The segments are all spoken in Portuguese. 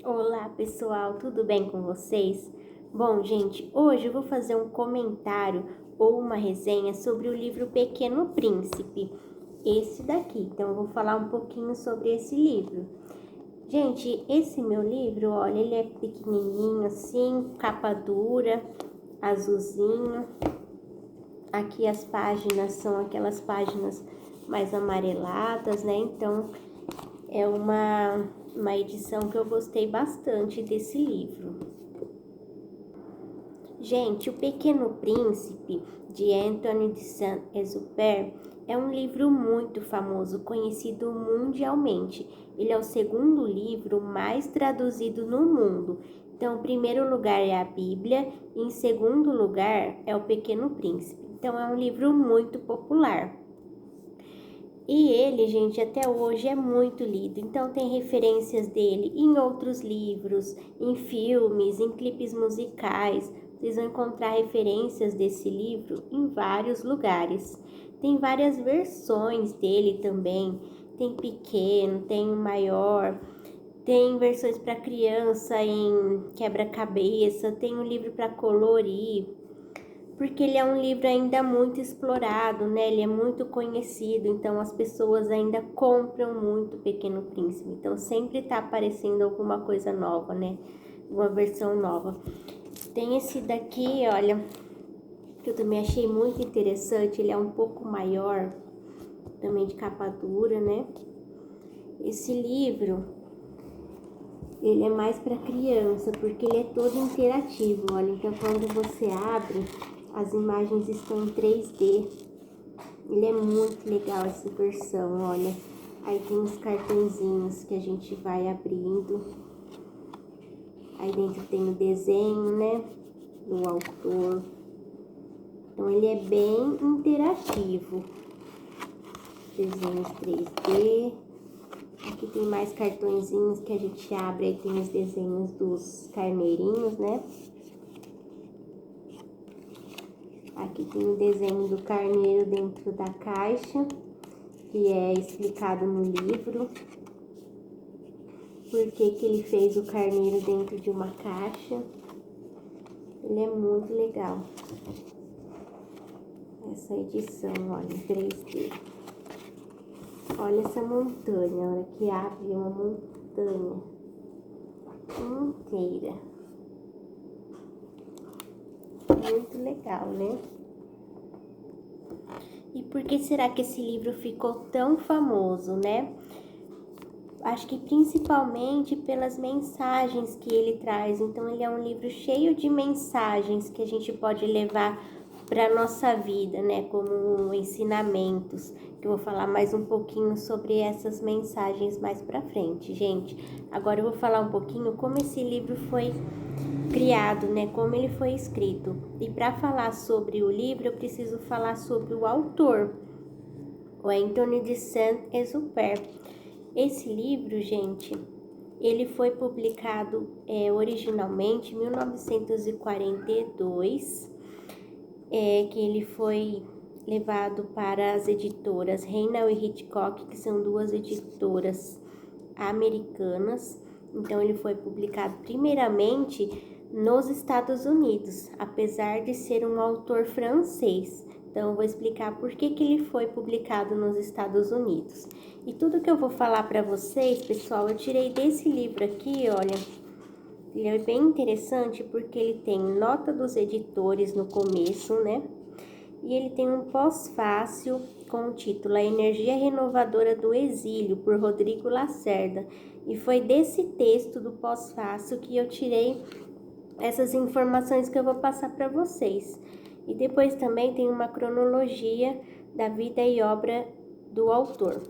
Olá pessoal, tudo bem com vocês? Bom, gente, hoje eu vou fazer um comentário ou uma resenha sobre o livro Pequeno Príncipe, esse daqui. Então eu vou falar um pouquinho sobre esse livro. Gente, esse meu livro, olha, ele é pequenininho assim, capa dura, azulzinho. Aqui as páginas são aquelas páginas mais amareladas, né? Então é uma edição que eu gostei bastante desse livro. Gente, O Pequeno Príncipe, de Anthony de Saint-Exupéry, é um livro muito famoso, conhecido mundialmente. Ele é o segundo livro mais traduzido no mundo. Então, em primeiro lugar é a Bíblia e em segundo lugar é O Pequeno Príncipe. Então, é um livro muito popular. E ele, gente, até hoje é muito lido. Então tem referências dele em outros livros, em filmes, em clipes musicais. Vocês vão encontrar referências desse livro em vários lugares. Tem várias versões dele também. Tem pequeno, tem maior, tem versões para criança em quebra-cabeça, tem um livro para colorir, porque ele é um livro ainda muito explorado, né? Ele é muito conhecido, então as pessoas ainda compram muito Pequeno Príncipe. Então sempre tá aparecendo alguma coisa nova, né? Uma versão nova. Tem esse daqui, olha, que eu também achei muito interessante. Ele é um pouco maior, também de capa dura, né? Esse livro, ele é mais para criança, porque ele é todo interativo, olha. Então quando você abre, as imagens estão em 3D. Ele é muito legal essa versão, olha. Aí tem os cartõezinhos que a gente vai abrindo. Aí dentro tem o desenho, né, do autor. Então ele é bem interativo. Desenhos 3D. Aqui tem mais cartõezinhos que a gente abre. Aí tem os desenhos dos carneirinhos, né. Aqui tem o desenho do carneiro dentro da caixa, que é explicado no livro. Por que ele fez o carneiro dentro de uma caixa. Ele é muito legal. Essa edição, olha, em 3D. Olha essa montanha, a hora que abre uma montanha inteira. Muito legal, né? E por que será que esse livro ficou tão famoso, né? Acho que principalmente pelas mensagens que ele traz. Então ele é um livro cheio de mensagens que a gente pode levar para a nossa vida, né? Como ensinamentos, que eu vou falar mais um pouquinho sobre essas mensagens mais para frente, gente. Agora eu vou falar um pouquinho como esse livro foi criado, né? Como ele foi escrito. E para falar sobre o livro, eu preciso falar sobre o autor, o Anthony de Saint-Exupéry. Esse livro, gente, ele foi publicado originalmente em 1942, que ele foi levado para as editoras Reinal e Hitchcock, que são duas editoras americanas. Então ele foi publicado primeiramente nos Estados Unidos, apesar de ser um autor francês. Então eu vou explicar por que ele foi publicado nos Estados Unidos. E tudo que eu vou falar para vocês, pessoal, eu tirei desse livro aqui, olha. Ele é bem interessante porque ele tem nota dos editores no começo, né? E ele tem um pós-fácil com o título A Energia Renovadora do Exílio, por Rodrigo Lacerda. E foi desse texto do pós-fácil que eu tirei essas informações que eu vou passar para vocês. E depois também tem uma cronologia da vida e obra do autor.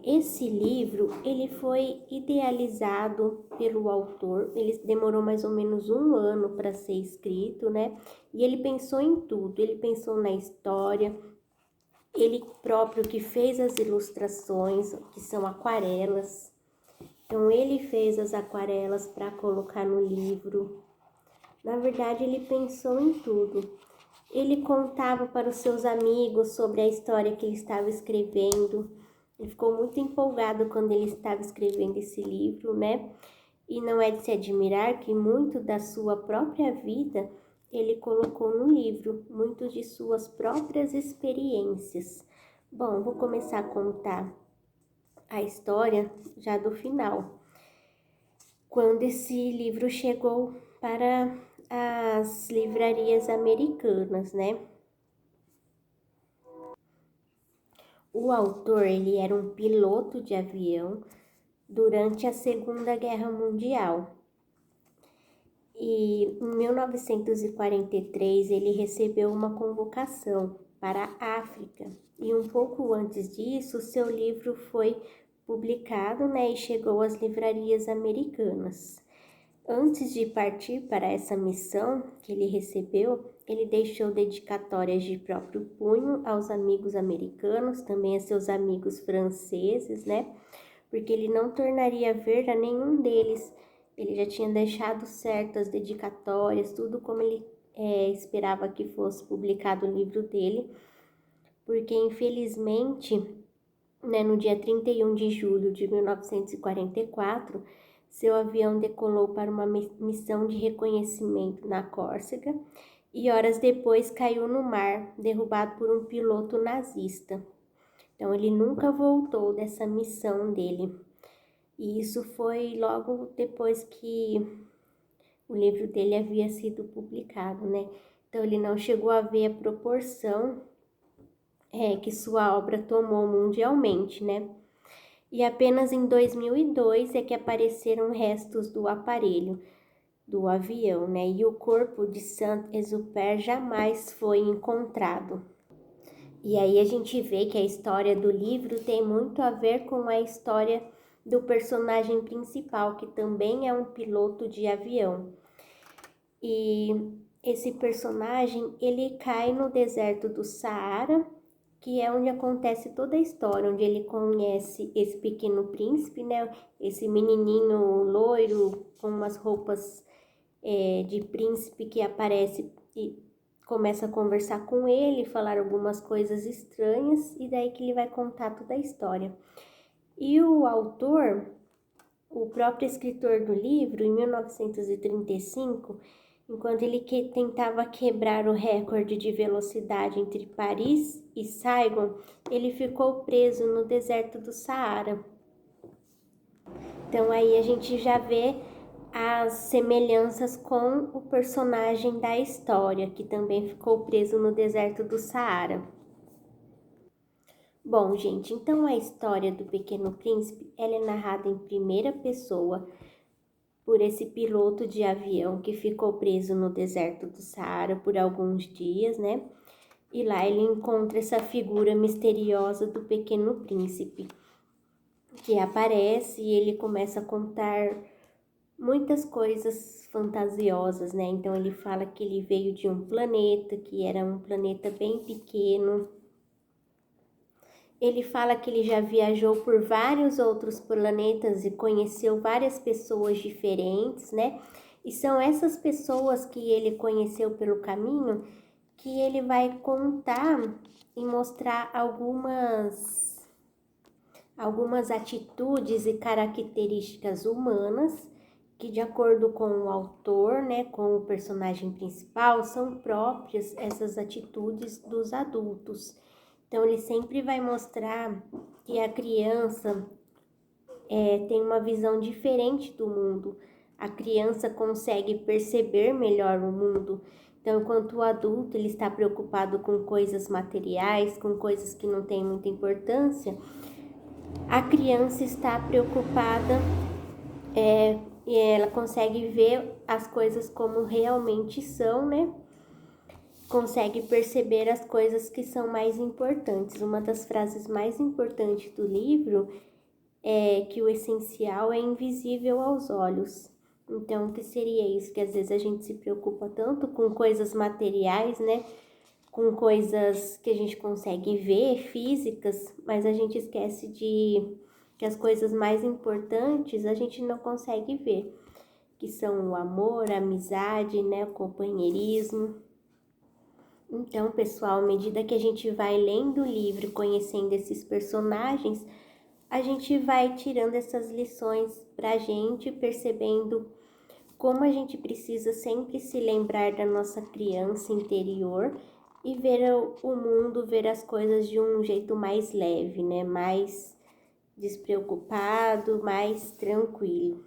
Esse livro, ele foi idealizado pelo autor, ele demorou mais ou menos 1 ano para ser escrito, né? E ele pensou em tudo, ele pensou na história, ele próprio que fez as ilustrações, que são aquarelas. Então, ele fez as aquarelas para colocar no livro. Na verdade, ele pensou em tudo. Ele contava para os seus amigos sobre a história que ele estava escrevendo. Ele ficou muito empolgado quando ele estava escrevendo esse livro, né? E não é de se admirar que muito da sua própria vida ele colocou no livro, muito de suas próprias experiências. Bom, vou começar a contar a história já do final. Quando esse livro chegou para as livrarias americanas, né? O autor, ele era um piloto de avião durante a Segunda Guerra Mundial. E em 1943 ele recebeu uma convocação para a África. E um pouco antes disso, seu livro foi publicado, né, e chegou às livrarias americanas. Antes de partir para essa missão que ele recebeu, ele deixou dedicatórias de próprio punho aos amigos americanos, também a seus amigos franceses, né? Porque ele não tornaria ver a nenhum deles. Ele já tinha deixado certo as dedicatórias, tudo como ele esperava que fosse publicado o livro dele, porque infelizmente, né, no dia 31 de julho de 1944, seu avião decolou para uma missão de reconhecimento na Córcega e horas depois caiu no mar, derrubado por um piloto nazista. Então ele nunca voltou dessa missão dele. E isso foi logo depois que o livro dele havia sido publicado, né? Então ele não chegou a ver a proporção que sua obra tomou mundialmente, né? E apenas em 2002 é que apareceram restos do aparelho do avião, né? E o corpo de Saint-Exupéry jamais foi encontrado. E aí a gente vê que a história do livro tem muito a ver com a história do personagem principal, que também é um piloto de avião. E esse personagem, ele cai no deserto do Saara, que é onde acontece toda a história, onde ele conhece esse pequeno príncipe, né? Esse menininho loiro com umas roupas de príncipe que aparece e começa a conversar com ele, falar algumas coisas estranhas, e daí que ele vai contar toda a história. E o autor, o próprio escritor do livro, em 1935, enquanto ele tentava quebrar o recorde de velocidade entre Paris e Saigon, ele ficou preso no deserto do Saara. Então aí a gente já vê as semelhanças com o personagem da história, que também ficou preso no deserto do Saara. Bom, gente, então a história do Pequeno Príncipe, ela é narrada em primeira pessoa por esse piloto de avião que ficou preso no deserto do Saara por alguns dias, né? E lá ele encontra essa figura misteriosa do Pequeno Príncipe, que aparece e ele começa a contar muitas coisas fantasiosas, né? Então ele fala que ele veio de um planeta, que era um planeta bem pequeno. Ele fala que ele já viajou por vários outros planetas e conheceu várias pessoas diferentes, né? E são essas pessoas que ele conheceu pelo caminho que ele vai contar e mostrar algumas atitudes e características humanas que, de acordo com o autor, né, com o personagem principal, são próprias essas atitudes dos adultos. Então, ele sempre vai mostrar que a criança tem uma visão diferente do mundo. A criança consegue perceber melhor o mundo. Então, enquanto o adulto ele está preocupado com coisas materiais, com coisas que não têm muita importância, a criança está preocupada e ela consegue ver as coisas como realmente são, né? Consegue perceber as coisas que são mais importantes. Uma das frases mais importantes do livro é que o essencial é invisível aos olhos. Então, o que seria isso? Que às vezes a gente se preocupa tanto com coisas materiais, né? Com coisas que a gente consegue ver, físicas, mas a gente esquece de que as coisas mais importantes a gente não consegue ver, que são o amor, a amizade, né? O companheirismo. Então, pessoal, à medida que a gente vai lendo o livro, conhecendo esses personagens, a gente vai tirando essas lições pra gente, percebendo como a gente precisa sempre se lembrar da nossa criança interior e ver o mundo, ver as coisas de um jeito mais leve, né? Mais despreocupado, mais tranquilo.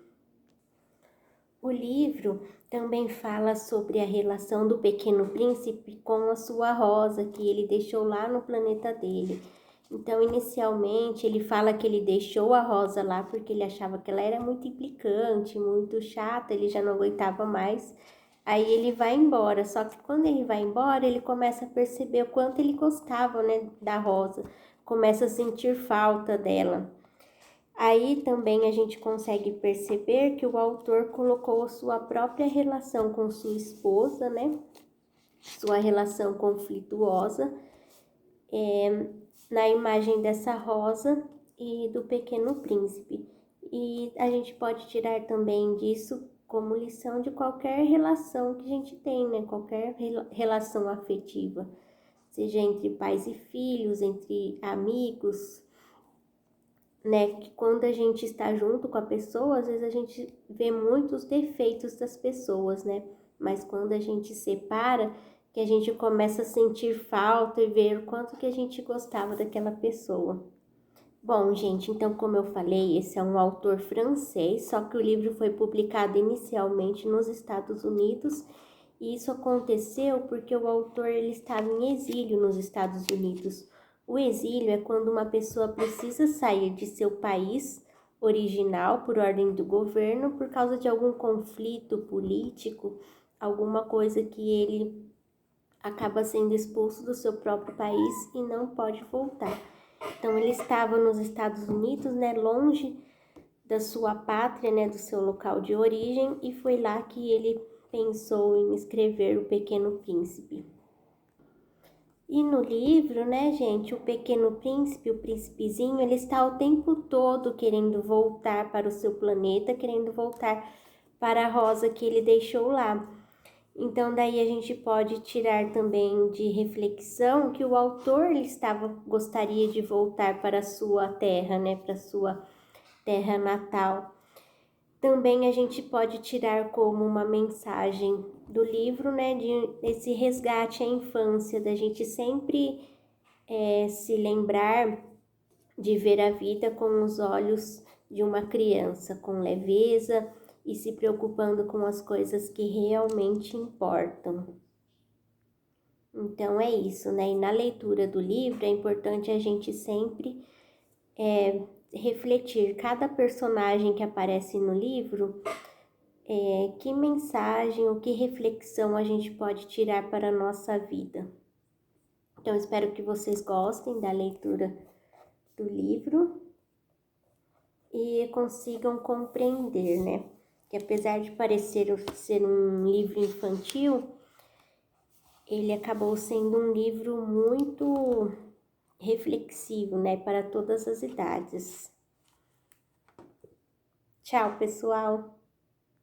O livro também fala sobre a relação do Pequeno Príncipe com a sua rosa que ele deixou lá no planeta dele. Então, inicialmente, ele fala que ele deixou a rosa lá porque ele achava que ela era muito implicante, muito chata, ele já não aguentava mais. Aí ele vai embora, só que quando ele vai embora, ele começa a perceber o quanto ele gostava, né, da rosa, começa a sentir falta dela. Aí também a gente consegue perceber que o autor colocou a sua própria relação com sua esposa, né? Sua relação conflituosa, na imagem dessa rosa e do Pequeno Príncipe. E a gente pode tirar também disso como lição de qualquer relação que a gente tem, né? Qualquer relação afetiva, seja entre pais e filhos, entre amigos, né, que quando a gente está junto com a pessoa, às vezes a gente vê muitos defeitos das pessoas, né? Mas quando a gente separa, que a gente começa a sentir falta e ver o quanto que a gente gostava daquela pessoa. Bom, gente, então como eu falei, esse é um autor francês, só que o livro foi publicado inicialmente nos Estados Unidos, e isso aconteceu porque o autor ele estava em exílio nos Estados Unidos. O exílio é quando uma pessoa precisa sair de seu país original por ordem do governo por causa de algum conflito político, alguma coisa que ele acaba sendo expulso do seu próprio país e não pode voltar. Então ele estava nos Estados Unidos, né, longe da sua pátria, né, do seu local de origem, e foi lá que ele pensou em escrever O Pequeno Príncipe. E no livro, né, gente, o Pequeno Príncipe, o príncipezinho, ele está o tempo todo querendo voltar para o seu planeta, querendo voltar para a rosa que ele deixou lá. Então, daí a gente pode tirar também de reflexão que o autor ele gostaria de voltar para a sua terra, né, para a sua terra natal. Também a gente pode tirar como uma mensagem do livro, né, esse resgate à infância, da gente sempre se lembrar de ver a vida com os olhos de uma criança, com leveza e se preocupando com as coisas que realmente importam. Então é isso, né? E na leitura do livro é importante a gente sempre refletir cada personagem que aparece no livro, que mensagem ou que reflexão a gente pode tirar para a nossa vida. Então espero que vocês gostem da leitura do livro e consigam compreender, né? Que apesar de parecer ser um livro infantil, ele acabou sendo um livro muito reflexivo, né? Para todas as idades. Tchau, pessoal!